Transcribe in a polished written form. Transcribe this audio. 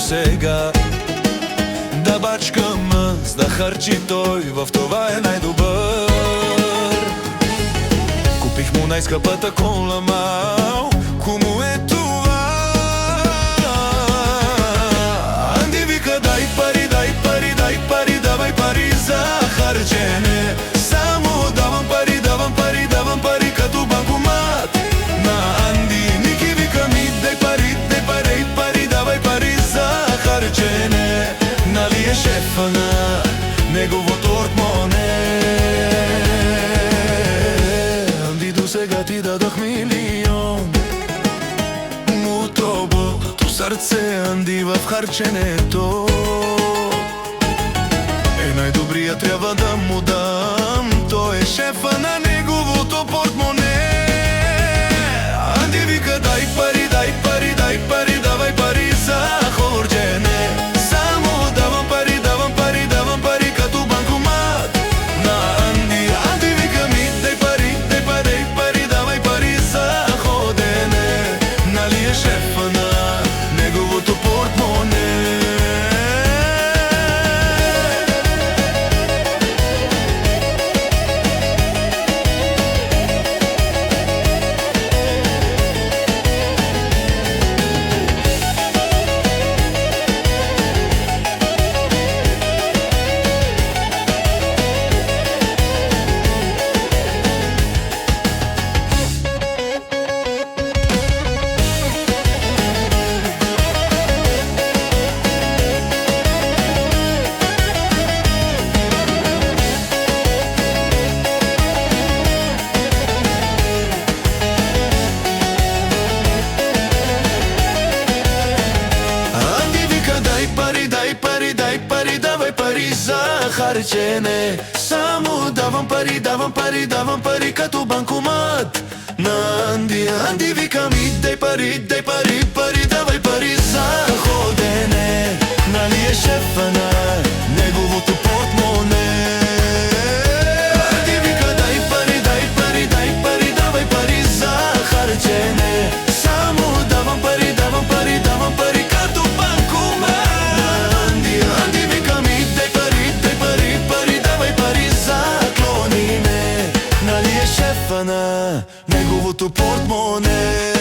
сега. Да бачка мъз, да харчи той, в това е най-добър. Купих му най-скъпата кола, мал, кому е това? Анди вика: дай пари, дай пари, дай пари, давай пари за харчене. Само давам пари, давам пари, давам пари като банкомат. На Анди Ники вика: ми дай пари, дай пари, пари, давай пари за харчене. Нали е шефа на неговото портмоне? Анди, до сега ти дадох милион, но тобото сърце, Анди, в харченето е най-добрият, трябва да му дам. Той е шефа на неговото портмоне. Анди вика: дай пари, дай пари, дай пари, давай пари за хорджене. Само давам пари, давам пари, давам пари като банкомат. На Анди, Анди вика: ми дай пари, дай пари, пари, давай пари за ходене. Нали е шефа на неговото портмоне? За харчене. Само давам пари, давам пари, давам пари като банкомат. На Анди, Анди вика: ми дай пари, дай пари, пари, давай пари за ходене. Нали е шефа на неговото портмоне? Анди вика: дай пари, дай пари, дай пари, давай пари за харчене. Само давам пари, давам пари, давам пари като банкомат. Нали е шефа на неговото портмоне?